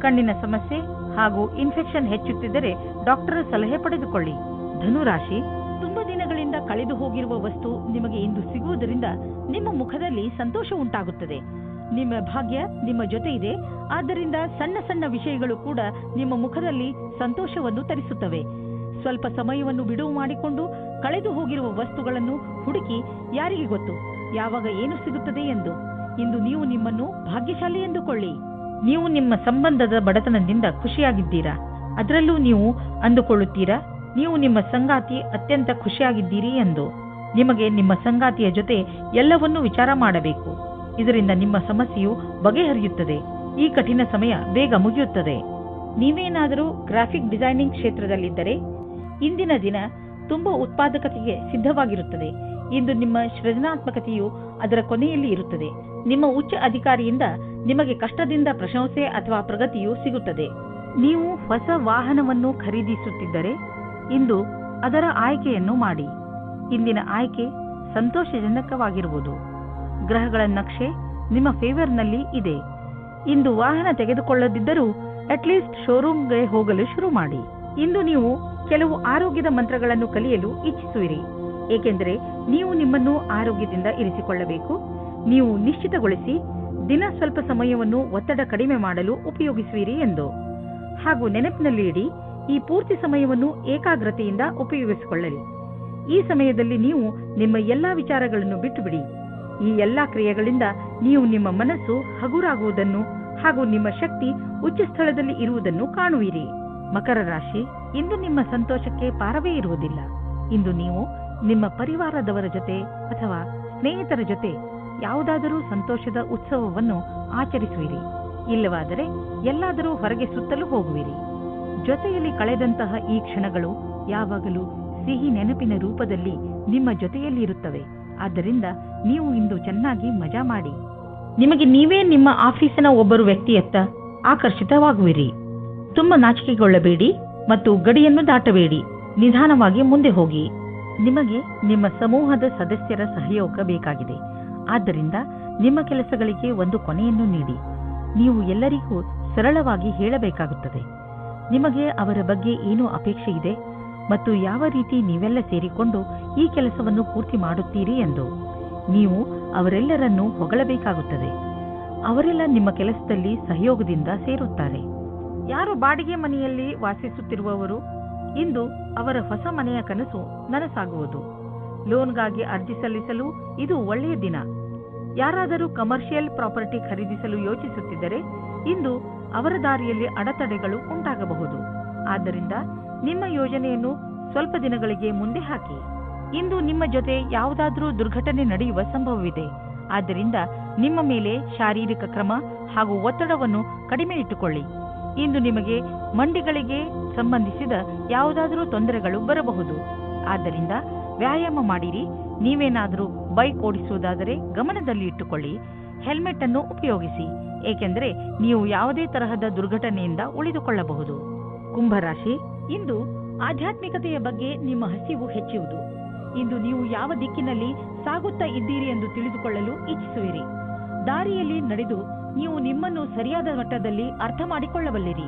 ಕಣ್ಣಿನ ಸಮಸ್ಯೆ ಹಾಗೂ ಇನ್ಫೆಕ್ಷನ್ ಹೆಚ್ಚುತ್ತಿದ್ದರೆ ಡಾಕ್ಟರ್ ಸಲಹೆ ಪಡೆದುಕೊಳ್ಳಿ. ಧನುರಾಶಿ, ತುಂಬಾ ದಿನಗಳಿಂದ ಕಳೆದು ಹೋಗಿರುವ ವಸ್ತು ನಿಮಗೆ ಇಂದು ಸಿಗುವುದರಿಂದ ನಿಮ್ಮ ಮುಖದಲ್ಲಿ ಸಂತೋಷ ಉಂಟಾಗುತ್ತದೆ. ನಿಮ್ಮ ಭಾಗ್ಯ ನಿಮ್ಮ ಜೊತೆ ಇದೆ. ಆದ್ದರಿಂದ ಸಣ್ಣ ಸಣ್ಣ ವಿಷಯಗಳು ಕೂಡ ನಿಮ್ಮ ಮುಖದಲ್ಲಿ ಸಂತೋಷವನ್ನು ತರಿಸುತ್ತವೆ. ಸ್ವಲ್ಪ ಸಮಯವನ್ನು ಬಿಡುವು ಮಾಡಿಕೊಂಡು ಕಳೆದು ಹೋಗಿರುವ ವಸ್ತುಗಳನ್ನು ಹುಡುಕಿ, ಯಾರಿಗೆ ಗೊತ್ತು ಯಾವಾಗ ಏನು ಸಿಗುತ್ತದೆ ಎಂದು. ಇಂದು ನೀವು ನಿಮ್ಮನ್ನು ಭಾಗ್ಯಶಾಲಿ ಎಂದುಕೊಳ್ಳಿ. ನೀವು ನಿಮ್ಮ ಸಂಬಂಧದ ಬಡತನದಿಂದ ಖುಷಿಯಾಗಿದ್ದೀರಾ. ಅದರಲ್ಲೂ ನೀವು ಅಂದುಕೊಳ್ಳುತ್ತೀರಾ ನೀವು ನಿಮ್ಮ ಸಂಗಾತಿ ಅತ್ಯಂತ ಖುಷಿಯಾಗಿದ್ದೀರಿ ಎಂದು. ನಿಮಗೆ ನಿಮ್ಮ ಸಂಗಾತಿಯ ಜೊತೆ ಎಲ್ಲವನ್ನೂ ವಿಚಾರ ಮಾಡಬೇಕು. ಇದರಿಂದ ನಿಮ್ಮ ಸಮಸ್ಯೆಯು ಬಗೆಹರಿಯುತ್ತದೆ. ಈ ಕಠಿಣ ಸಮಯ ಬೇಗ ಮುಗಿಯುತ್ತದೆ. ನೀವೇನಾದರೂ ಗ್ರಾಫಿಕ್ ಡಿಸೈನಿಂಗ್ ಕ್ಷೇತ್ರದಲ್ಲಿದ್ದರೆ ಇಂದಿನ ದಿನ ತುಂಬಾ ಉತ್ಪಾದಕತೆಗೆ ಸಿದ್ಧವಾಗಿರುತ್ತದೆ. ಇಂದು ನಿಮ್ಮ ಸೃಜನಾತ್ಮಕತೆಯು ಅದರ ಕೊನೆಯಲ್ಲಿ ಇರುತ್ತದೆ. ನಿಮ್ಮ ಉಚ್ಚ ಅಧಿಕಾರಿಯಿಂದ ನಿಮಗೆ ಕಷ್ಟದಿಂದ ಪ್ರಶಂಸೆ ಅಥವಾ ಪ್ರಗತಿಯು ಸಿಗುತ್ತದೆ. ನೀವು ಹೊಸ ವಾಹನವನ್ನು ಖರೀದಿಸುತ್ತಿದ್ದರೆ ಇಂದು ಅದರ ಆಯ್ಕೆಯನ್ನು ಮಾಡಿ. ಇಂದಿನ ಆಯ್ಕೆ ಸಂತೋಷಜನಕವಾಗಿರುವುದು. ಗ್ರಹಗಳ ನಕ್ಷೆ ನಿಮ್ಮ ಫೇವರ್ನಲ್ಲಿ ಇದೆ. ಇಂದು ವಾಹನ ತೆಗೆದುಕೊಳ್ಳದಿದ್ದರೂ ಅಟ್ಲೀಸ್ಟ್ ಶೋರೂಮ್ಗೆ ಹೋಗಲು ಶುರು ಮಾಡಿ. ಇಂದು ನೀವು ಕೆಲವು ಆರೋಗ್ಯದ ಮಂತ್ರಗಳನ್ನು ಕಲಿಯಲು ಇಚ್ಛಿಸುವಿರಿ, ಏಕೆಂದರೆ ನೀವು ನಿಮ್ಮನ್ನು ಆರೋಗ್ಯದಿಂದ ಇರಿಸಿಕೊಳ್ಳಬೇಕು. ನೀವು ನಿಶ್ಚಿತಗೊಳಿಸಿ ದಿನ ಸ್ವಲ್ಪ ಸಮಯವನ್ನು ಒತ್ತಡ ಕಡಿಮೆ ಮಾಡಲು ಉಪಯೋಗಿಸುವಿರಿ ಎಂದು. ಹಾಗೂ ನೆನಪಿನಲ್ಲಿ ಇಡಿ, ಈ ಪೂರ್ತಿ ಸಮಯವನ್ನು ಏಕಾಗ್ರತೆಯಿಂದ ಉಪಯೋಗಿಸಿಕೊಳ್ಳಲಿ. ಈ ಸಮಯದಲ್ಲಿ ನೀವು ನಿಮ್ಮ ಎಲ್ಲಾ ವಿಚಾರಗಳನ್ನು ಬಿಟ್ಟುಬಿಡಿ. ಈ ಎಲ್ಲಾ ಕ್ರಿಯೆಗಳಿಂದ ನೀವು ನಿಮ್ಮ ಮನಸ್ಸು ಹಗುರಾಗುವುದನ್ನು ಹಾಗೂ ನಿಮ್ಮ ಶಕ್ತಿ ಉಚ್ಚ ಸ್ಥಳದಲ್ಲಿ ಇರುವುದನ್ನು ಕಾಣುವಿರಿ. ಮಕರ ರಾಶಿ, ಇಂದು ನಿಮ್ಮ ಸಂತೋಷಕ್ಕೆ ಪಾರವೇ ಇರುವುದಿಲ್ಲ. ಇಂದು ನೀವು ನಿಮ್ಮ ಪರಿವಾರದವರ ಜೊತೆ ಅಥವಾ ಸ್ನೇಹಿತರ ಜೊತೆ ಯಾವುದಾದರೂ ಸಂತೋಷದ ಉತ್ಸವವನ್ನು ಆಚರಿಸುವಿರಿ. ಇಲ್ಲವಾದರೆ ಎಲ್ಲಾದರೂ ಹೊರಗೆ ಸುತ್ತಲೂ ಹೋಗುವಿರಿ. ಜೊತೆಯಲ್ಲಿ ಕಳೆದಂತಹ ಈ ಕ್ಷಣಗಳು ಯಾವಾಗಲೂ ಸಿಹಿ ನೆನಪಿನ ರೂಪದಲ್ಲಿ ನಿಮ್ಮ ಜೊತೆಯಲ್ಲಿ ಇರುತ್ತವೆ. ಆದ್ದರಿಂದ ನೀವು ಇಂದು ಚೆನ್ನಾಗಿ ಮಜಾ ಮಾಡಿ. ನಿಮಗೆ ನೀವೇ ನಿಮ್ಮ ಆಫೀಸಿನ ಒಬ್ಬರು ವ್ಯಕ್ತಿಯತ್ತ ಆಕರ್ಷಿತವಾಗುವಿರಿ. ತುಂಬ ನಾಚಿಕೆಗೊಳ್ಳಬೇಡಿ ಮತ್ತು ಗಡಿಯನ್ನು ದಾಟಬೇಡಿ. ನಿಧಾನವಾಗಿ ಮುಂದೆ ಹೋಗಿ. ನಿಮಗೆ ನಿಮ್ಮ ಸಮೂಹದ ಸದಸ್ಯರ ಸಹಯೋಗ ಬೇಕಾಗಿದೆ. ಆದ್ದರಿಂದ ನಿಮ್ಮ ಕೆಲಸಗಳಿಗೆ ಒಂದು ಕೊನೆಯನ್ನು ನೀಡಿ. ನೀವು ಎಲ್ಲರಿಗೂ ಸರಳವಾಗಿ ಹೇಳಬೇಕಾಗುತ್ತದೆ ನಿಮಗೆ ಅವರ ಬಗ್ಗೆ ಏನು ಅಪೇಕ್ಷೆ ಇದೆ ಮತ್ತು ಯಾವ ರೀತಿ ನೀವೆಲ್ಲ ಸೇರಿಕೊಂಡು ಈ ಕೆಲಸವನ್ನು ಪೂರ್ತಿ ಮಾಡುತ್ತೀರಿ ಎಂದು. ನೀವು ಅವರೆಲ್ಲರನ್ನೂ ಹೊಗಳಬೇಕಾಗುತ್ತದೆ. ಅವರೆಲ್ಲ ನಿಮ್ಮ ಕೆಲಸದಲ್ಲಿ ಸಹಯೋಗದಿಂದ ಸೇರುತ್ತಾರೆ. ಯಾರು ಬಾಡಿಗೆ ಮನೆಯಲ್ಲಿ ವಾಸಿಸುತ್ತಿರುವವರು, ಇಂದು ಅವರ ಹೊಸ ಮನೆಯ ಕನಸು ನನಸಾಗುವುದು. ಲೋನ್ಗಾಗಿ ಅರ್ಜಿ ಸಲ್ಲಿಸಲು ಇದು ಒಳ್ಳೆಯ ದಿನ. ಯಾರಾದರೂ ಕಮರ್ಷಿಯಲ್ ಪ್ರಾಪರ್ಟಿ ಖರೀದಿಸಲು ಯೋಚಿಸುತ್ತಿದ್ದರೆ ಇಂದು ಅವರ ದಾರಿಯಲ್ಲಿ ಅಡೆತಡೆಗಳು ಉಂಟಾಗಬಹುದು. ಆದ್ದರಿಂದ ನಿಮ್ಮ ಯೋಜನೆಯನ್ನು ಸ್ವಲ್ಪ ದಿನಗಳಿಗೆ ಮುಂದೆ ಹಾಕಿ. ಇಂದು ನಿಮ್ಮ ಜೊತೆ ಯಾವುದಾದರೂ ದುರ್ಘಟನೆ ನಡೆಯುವ ಸಂಭವವಿದೆ. ಆದ್ದರಿಂದ ನಿಮ್ಮ ಮೇಲೆ ಶಾರೀರಿಕ ಕ್ರಮ ಹಾಗೂ ಒತ್ತಡವನ್ನು ಕಡಿಮೆ ಇಟ್ಟುಕೊಳ್ಳಿ. ಇಂದು ನಿಮಗೆ ಮಂಡಿಗಳಿಗೆ ಸಂಬಂಧಿಸಿದ ಯಾವುದಾದರೂ ತೊಂದರೆಗಳು ಬರಬಹುದು. ಆದ್ದರಿಂದ ವ್ಯಾಯಾಮ ಮಾಡಿರಿ. ನೀವೇನಾದರೂ ಬೈಕ್ ಓಡಿಸುವುದಾದರೆ ಗಮನದಲ್ಲಿ ಇಟ್ಟುಕೊಳ್ಳಿ. ಹೆಲ್ಮೆಟ್ ಅನ್ನು ಉಪಯೋಗಿಸಿ, ಏಕೆಂದರೆ ನೀವು ಯಾವುದೇ ತರಹದ ದುರ್ಘಟನೆಯಿಂದ ಉಳಿದುಕೊಳ್ಳಬಹುದು. ಕುಂಭರಾಶಿ, ಇಂದು ಆಧ್ಯಾತ್ಮಿಕತೆಯ ಬಗ್ಗೆ ನಿಮ್ಮ ಹಸಿವು ಹೆಚ್ಚುವುದು. ಇಂದು ನೀವು ಯಾವ ದಿಕ್ಕಿನಲ್ಲಿ ಸಾಗುತ್ತಾ ಇದ್ದೀರಿ ಎಂದು ತಿಳಿದುಕೊಳ್ಳಲು ಇಚ್ಛಿಸುವಿರಿ. ದಾರಿಯಲ್ಲಿ ನಡೆದು ನೀವು ನಿಮ್ಮನ್ನು ಸರಿಯಾದ ಮಟ್ಟದಲ್ಲಿ ಅರ್ಥ ಮಾಡಿಕೊಳ್ಳಬಲ್ಲಿರಿ.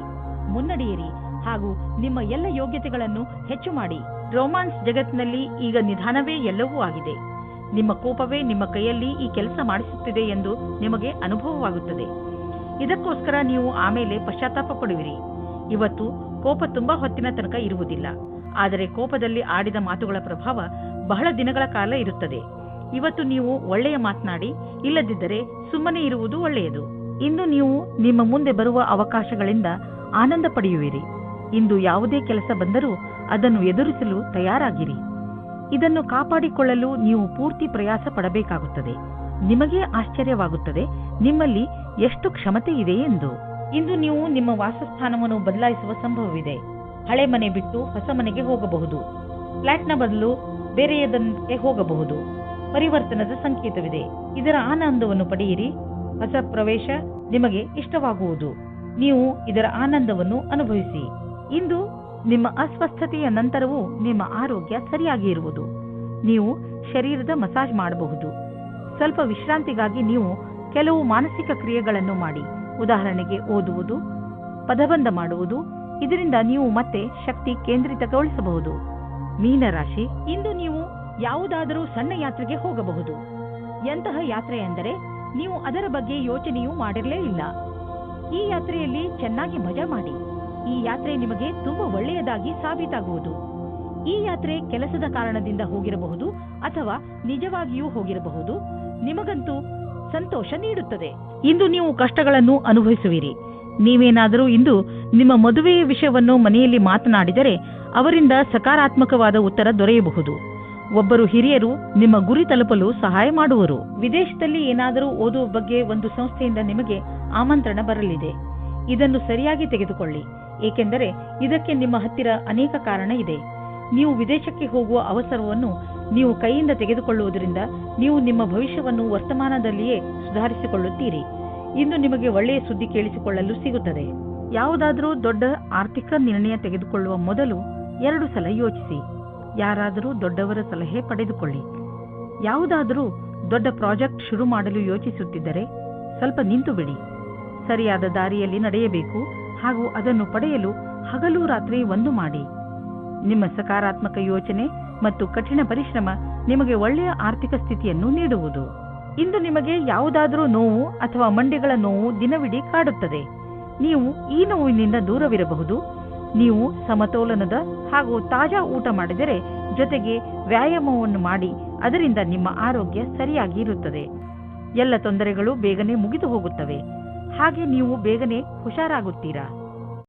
ಮುನ್ನಡೆಯಿರಿ ಹಾಗೂ ನಿಮ್ಮ ಎಲ್ಲ ಯೋಗ್ಯತೆಗಳನ್ನು ಹೆಚ್ಚು ಮಾಡಿ. ರೋಮಾನ್ಸ್ ಜಗತ್ತಿನಲ್ಲಿ ಈಗ ನಿಧಾನವೇ ಎಲ್ಲವೂ ಆಗಿದೆ. ನಿಮ್ಮ ಕೋಪವೇ ನಿಮ್ಮ ಕೈಯಲ್ಲಿ ಈ ಕೆಲಸ ಮಾಡಿಸುತ್ತಿದೆ ಎಂದು ನಿಮಗೆ ಅನುಭವವಾಗುತ್ತದೆ. ಇದಕ್ಕೋಸ್ಕರ ನೀವು ಆಮೇಲೆ ಪಶ್ಚಾತ್ತಾಪ ಪಡುವಿರಿ. ಇವತ್ತು ಕೋಪ ತುಂಬಾ ಹೊತ್ತಿನ ತನಕ ಇರುವುದಿಲ್ಲ, ಆದರೆ ಕೋಪದಲ್ಲಿ ಆಡಿದ ಮಾತುಗಳ ಪ್ರಭಾವ ಬಹಳ ದಿನಗಳ ಕಾಲ ಇರುತ್ತದೆ. ಇವತ್ತು ನೀವು ಒಳ್ಳೆಯ ಮಾತನಾಡಿ, ಇಲ್ಲದಿದ್ದರೆ ಸುಮ್ಮನೆ ಇರುವುದು ಒಳ್ಳೆಯದು. ಇಂದು ನೀವು ನಿಮ್ಮ ಮುಂದೆ ಬರುವ ಅವಕಾಶಗಳಿಂದ ಆನಂದ ಪಡೆಯುವಿರಿ. ಇಂದು ಯಾವುದೇ ಕೆಲಸ ಬಂದರೂ ಅದನ್ನು ಎದುರಿಸಲು ತಯಾರಾಗಿರಿ. ಇದನ್ನು ಕಾಪಾಡಿಕೊಳ್ಳಲು ನೀವು ಪೂರ್ತಿ ಪ್ರಯಾಸ ಪಡಬೇಕಾಗುತ್ತದೆ. ನಿಮಗೇ ಆಶ್ಚರ್ಯವಾಗುತ್ತದೆ ನಿಮ್ಮಲ್ಲಿ ಎಷ್ಟು ಕ್ಷಮತೆ ಇದೆ ಎಂದು. ಇಂದು ನೀವು ನಿಮ್ಮ ವಾಸಸ್ಥಾನವನ್ನು ಬದಲಾಯಿಸುವ ಸಂಭವವಿದೆ. ಹಳೆ ಮನೆ ಬಿಟ್ಟು ಹೊಸ ಮನೆಗೆ ಹೋಗಬಹುದು. ಫ್ಲಾಟ್ನ ಬದಲು ಬೇರೆಯದಕ್ಕೆ ಹೋಗಬಹುದು. ಪರಿವರ್ತನದ ಸಂಕೇತವಿದೆ. ಇದರ ಆನಂದವನ್ನು ಪಡೆಯಿರಿ. ಹೊಸ ಪ್ರವೇಶ ನಿಮಗೆ ಇಷ್ಟವಾಗುವುದು. ನೀವು ಇದರ ಆನಂದವನ್ನು ಅನುಭವಿಸಿ. ಇಂದು ನಿಮ್ಮ ಅಸ್ವಸ್ಥತೆಯ ನಂತರವೂ ನಿಮ್ಮ ಆರೋಗ್ಯ ಸರಿಯಾಗಿ ಇರುವುದು. ನೀವು ಶರೀರದ ಮಸಾಜ್ ಮಾಡಬಹುದು. ಸ್ವಲ್ಪ ವಿಶ್ರಾಂತಿಗಾಗಿ ನೀವು ಕೆಲವು ಮಾನಸಿಕ ಕ್ರಿಯೆಗಳನ್ನು ಮಾಡಿ. ಉದಾಹರಣೆಗೆ ಓದುವುದು, ಪದಬಂಧ ಮಾಡುವುದು. ಇದರಿಂದ ನೀವು ಮತ್ತೆ ಶಕ್ತಿ ಕೇಂದ್ರಿತಗೊಳಿಸಬಹುದು. ಮೀನರಾಶಿ, ಇಂದು ನೀವು ಯಾವುದಾದರೂ ಸಣ್ಣ ಯಾತ್ರೆಗೆ ಹೋಗಬಹುದು. ಎಂತಹ ಯಾತ್ರೆ ಎಂದರೆ ನೀವು ಅದರ ಬಗ್ಗೆ ಯೋಚನೆಯೂ ಮಾಡಿರಲೇ ಇಲ್ಲ. ಈ ಯಾತ್ರೆಯಲ್ಲಿ ಚೆನ್ನಾಗಿ ಮಜಾ ಮಾಡಿ. ಈ ಯಾತ್ರೆ ನಿಮಗೆ ತುಂಬಾ ಒಳ್ಳೆಯದಾಗಿ ಸಾಬೀತಾಗುವುದು. ಈ ಯಾತ್ರೆ ಕೆಲಸದ ಕಾರಣದಿಂದ ಹೋಗಿರಬಹುದು ಅಥವಾ ನಿಜವಾಗಿಯೂ ಹೋಗಿರಬಹುದು. ನಿಮಗಂತೂ ಸಂತೋಷ ನೀಡುತ್ತದೆ. ಇಂದು ನೀವು ಕಷ್ಟಗಳನ್ನು ಅನುಭವಿಸುವಿರಿ. ನೀವೇನಾದರೂ ಇಂದು ನಿಮ್ಮ ಮದುವೆಯ ವಿಷಯವನ್ನು ಮನೆಯಲ್ಲಿ ಮಾತನಾಡಿದರೆ ಅವರಿಂದ ಸಕಾರಾತ್ಮಕವಾದ ಉತ್ತರ ದೊರೆಯಬಹುದು. ಒಬ್ಬರು ಹಿರಿಯರು ನಿಮ್ಮ ಗುರಿ ತಲುಪಲು ಸಹಾಯ ಮಾಡುವರು. ವಿದೇಶದಲ್ಲಿ ಏನಾದರೂ ಓದುವ ಬಗ್ಗೆ ಒಂದು ಸಂಸ್ಥೆಯಿಂದ ನಿಮಗೆ ಆಮಂತ್ರಣ ಬರಲಿದೆ. ಇದನ್ನು ಸರಿಯಾಗಿ ತೆಗೆದುಕೊಳ್ಳಿ, ಏಕೆಂದರೆ ಇದಕ್ಕೆ ನಿಮ್ಮ ಹತ್ತಿರ ಅನೇಕ ಕಾರಣ ಇದೆ. ನೀವು ವಿದೇಶಕ್ಕೆ ಹೋಗುವ ಅವಸರವನ್ನು ನೀವು ಕೈಯಿಂದ ತೆಗೆದುಕೊಳ್ಳುವುದರಿಂದ ನೀವು ನಿಮ್ಮ ಭವಿಷ್ಯವನ್ನು ವರ್ತಮಾನದಲ್ಲಿಯೇ ಸುಧಾರಿಸಿಕೊಳ್ಳುತ್ತೀರಿ. ಇಂದು ನಿಮಗೆ ಒಳ್ಳೆಯ ಸುದ್ದಿ ಕೇಳಿಸಿಕೊಳ್ಳಲು ಸಿಗುತ್ತದೆ. ಯಾವುದಾದರೂ ದೊಡ್ಡ ಆರ್ಥಿಕ ನಿರ್ಣಯ ತೆಗೆದುಕೊಳ್ಳುವ ಮೊದಲು 2 ಸಲ ಯೋಚಿಸಿ. ಯಾರಾದರೂ ದೊಡ್ಡವರ ಸಲಹೆ ಪಡೆದುಕೊಳ್ಳಿ. ಯಾವುದಾದರೂ ದೊಡ್ಡ ಪ್ರಾಜೆಕ್ಟ್ ಶುರು ಮಾಡಲು ಯೋಚಿಸುತ್ತಿದ್ದರೆ ಸ್ವಲ್ಪ ನಿಂತು ಬಿಡಿ. ಸರಿಯಾದ ದಾರಿಯಲ್ಲಿ ನಡೆಯಬೇಕು ಹಾಗೂ ಅದನ್ನು ಪಡೆಯಲು ಹಗಲು ರಾತ್ರಿ ಒಂದು ಮಾಡಿ. ನಿಮ್ಮ ಸಕಾರಾತ್ಮಕ ಯೋಚನೆ ಮತ್ತು ಕಠಿಣ ಪರಿಶ್ರಮ ನಿಮಗೆ ಒಳ್ಳೆಯ ಆರ್ಥಿಕ ಸ್ಥಿತಿಯನ್ನು ನೀಡುವುದು. ಇಂದು ನಿಮಗೆ ಯಾವುದಾದರೂ ನೋವು ಅಥವಾ ಮಂಡಿಗಳ ನೋವು ದಿನವಿಡೀ ಕಾಡುತ್ತದೆ. ನೀವು ಈ ನೋವಿನಿಂದ ದೂರವಿರಬಹುದು. ನೀವು ಸಮತೋಲನದ ಹಾಗೂ ತಾಜಾ ಊಟ ಮಾಡಿದರೆ, ಜೊತೆಗೆ ವ್ಯಾಯಾಮವನ್ನು ಮಾಡಿ, ಅದರಿಂದ ನಿಮ್ಮ ಆರೋಗ್ಯ ಸರಿಯಾಗಿ ಇರುತ್ತದೆ. ಎಲ್ಲ ತೊಂದರೆಗಳು ಬೇಗನೆ ಮುಗಿದು ಹೋಗುತ್ತವೆ. ಹಾಗೆ ನೀವು ಬೇಗನೆ ಹುಷಾರಾಗುತ್ತೀರಾ.